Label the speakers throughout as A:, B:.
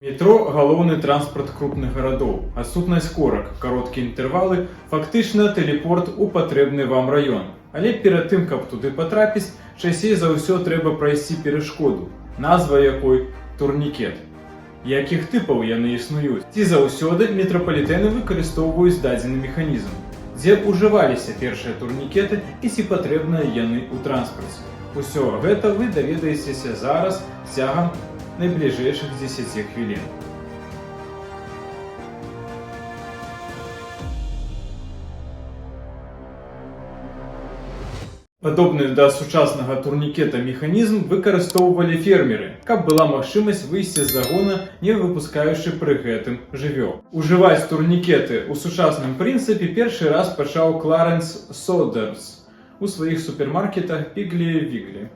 A: Метро – галоўны транспорт крупных гарадоў. Адсутнасць корак, кароткія інтэрвалы, фактычна тэлепорт у патрэбны вам раён. Але перад тым, каб туды патрапіць, часцей за ўсё трэба прайсці перашкоду, назва якой турнікет. Якіх тыпаў яны існуюць? Ці заўсёды метрапалітэны выкарыстоўваюць дадзены механізм? Дзе ўжываліся першыя турнікеты і ці патрэбныя яны ў транспарце? Усё гэта вы даведаецеся зараз цягам найбліжэйшых 10 хвілін. Падобны да сучаснага турнікета механізм выкарыстоўвалі фермеры, каб была магчымасць выйсці з загона, не выпускаючы пры гэтым жывёл. Ужываць турнікеты ў сучасным прынцыпе першы раз пачаў Кларэнс Содерс у сваіх супермаркетах Піглі-Віглі.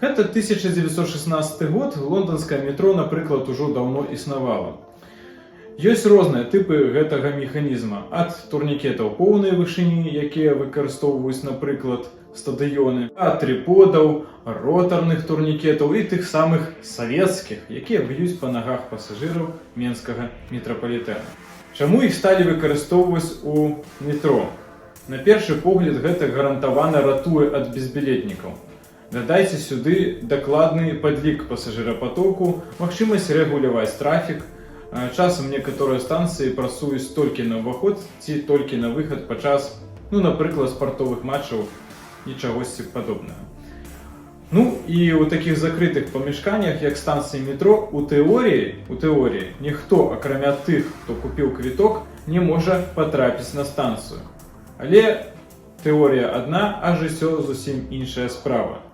A: Гэта 1916 год, лонданскае метро, напрыклад, ужо даўно існавала. Ёсць розныя тыпы гэтага механізма, ад турнікетаў поўнай вышыні, якія выкарыстоўваюць, напрыклад, стадыёны, ад трыподаў, ротарных турнікетаў і тых самых савецкіх, якія б'юць па нагах пасажыраў менскага метрапалітэна. Чаму іх сталі выкарыстоўваць у метро? На першы погляд, гэта гарантавана ратуе ад безбілетнікаў. Дадайце сюды дакладны падлік пасажырапатоку, магчымасць рэгуляваць трафік. Часам некаторыя станцыі працуюць толькі на ўваход ці толькі на выхад падчас, напрыклад, спартовых матчаў і чагосьці падобнага. І ў такіх закрытых памяшканнях, як станцыі метро, у тэорыі ніхто, акрамя тых, хто купіў квіток, не можа патрапіць на станцыю. Але тэорыя адна, а жыццё зусім іншая справа.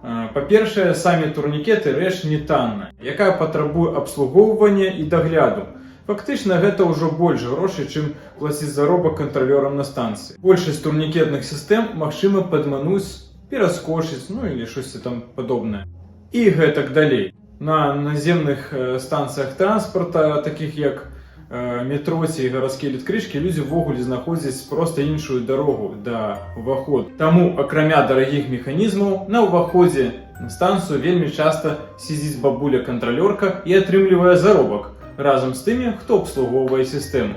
A: Па-першае, самі турнікеты рэч не танная, якая патрабуе абслугоўвання і дагляду. Фактычна гэта ўжо больш грошай, чым плаціць заробак кантралёрам на станцыі. Большасць турнікетных сістэм магчыма падмануць, пераскочыць, или штосьці там падобнае. І гэтак далей. На наземных станцыях транспарта, такіх як метро ці гарадскія электрычкі, людзі ўвогуле знаходзяць проста іншую дарогу да ўваходу. Таму, акрамя дарагіх механізмаў, на ўваходзе на станцыю вельмі часта сядзіць бабуля-кантралёрка і атрымлівае заробак разам з тымі, хто абслугоўвае сістэму.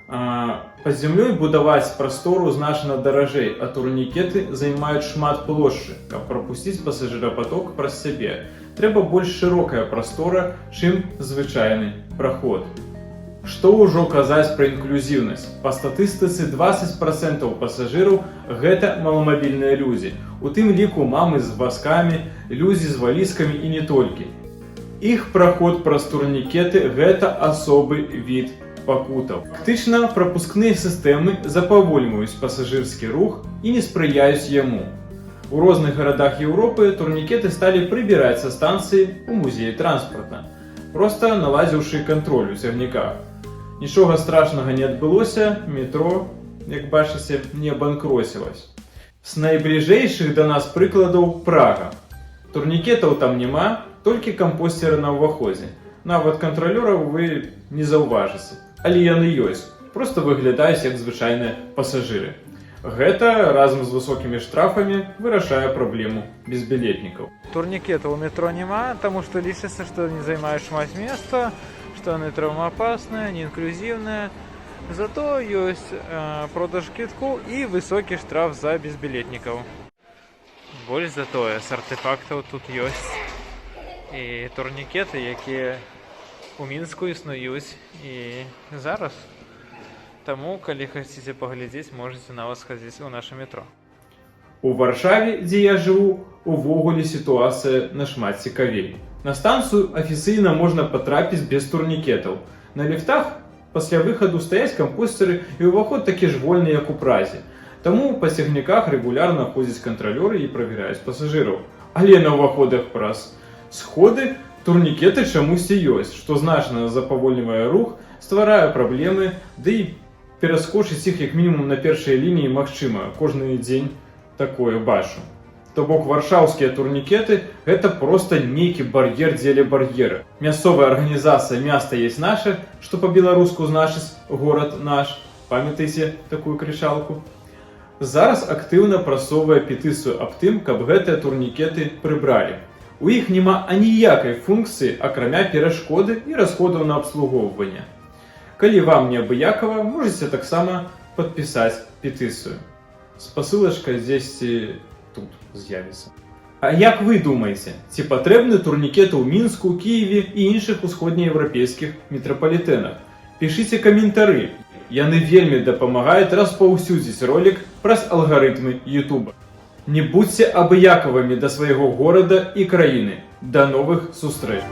A: Пад зямлёй будаваць прастору значна даражэй, а турнікеты займаюць шмат плошчы. Каб прапусціць пасажырапаток праз сябе, трэба больш шырокая прастора, чым звычайны праход. Што ўжо казаць пра інклюзіўнасць? Па статыстыцы 20% пасажыраў гэта маламабільныя людзі. У тым ліку мамы з вазкамі, людзі з валізкамі і не толькі. Іх праход праз турнікеты гэта асобы від пакутаў. Фактычна, прапускныя сістэмы запавольваюць пасажырскі рух і не спрыяюць яму. У розных гарадах Еўропы турнікеты сталі прыбіраць са станцыі ў музеі транспарта, проста наладзіўшы кантроль у цягніках. Нічога страшнага не адбылося, метро, як бачыце, не банкроцілась. З найбліжэйшых да нас прыкладаў Прага. Турнікетаў там няма, толькі кампостеры на ўваходзе. Нават кантралёраў вы не заўважыце, але яны ёсць, проста выглядаюць як звычайныя пасажыры. Гэта разам з высокімі штрафамі вырашае праблему безбілетнікаў.
B: Турнікетаў у метро няма, таму што лічыцца, што не займаюць шмат места, што яны травмаапасныя, неінклюзіўныя. Зато ёсць продаж квітку і высокі штраф за безбілетнікаў. Больш за тое, з артэфактаў тут ёсць і турнікеты, якія у Мінску існуюць і зараз. Таму, калі хацеце паглядзець, можаце нават схадзіць у наша метро.
A: У Варшаве, дзе я жыву, увогуле сітуацыя нашмат цікавей. На станцыю афіцыйна можна патрапіць без турнікетаў. На ліфтах пасля выхаду стаяць кампостеры і ўваход такі ж вольны, як у Празе. Таму па цягніках рэгулярна ходзяць кантралёры і правяраюць пасажыраў. Але на ўваходах праз сходы турнікеты чамусьці ёсць, што значна запавольнівае рух, стварае праблемы, ды і пераскочыць іх як мінімум на першай лініі магчыма. Кожны дзень такое бачу. То бок варшаўскія турнікеты гэта проста нейкі бар'ер дзеля бар'ера. Мясцовая арганізацыя «Мяста есть наше», што па-беларуску значыць «Горад наш». Памятаеце такую крычалку? Зараз актыўна прасоўвае петыцыю аб тым, каб гэтыя турнікеты прыбралі. У іх няма аніякай функцыі, акрамя перашкоды і расходаў на абслугоўванне. Калі вам неабыякава, можаце таксама падпісаць петыцыю. Спасылачка дзесьці тут з'явіцца. А як вы думаеце, ці патрэбны турнікеты ў Мінску, Кіеве і іншых усходнееўрапейскіх метрапалітэнах? Пішыце каментары. Яны вельмі дапамагаюць распаўсюдзіць ролік праз алгарытмы YouTube. Не будзьце абыякавымі да свайго горада і краіны. Да новых сустрэч!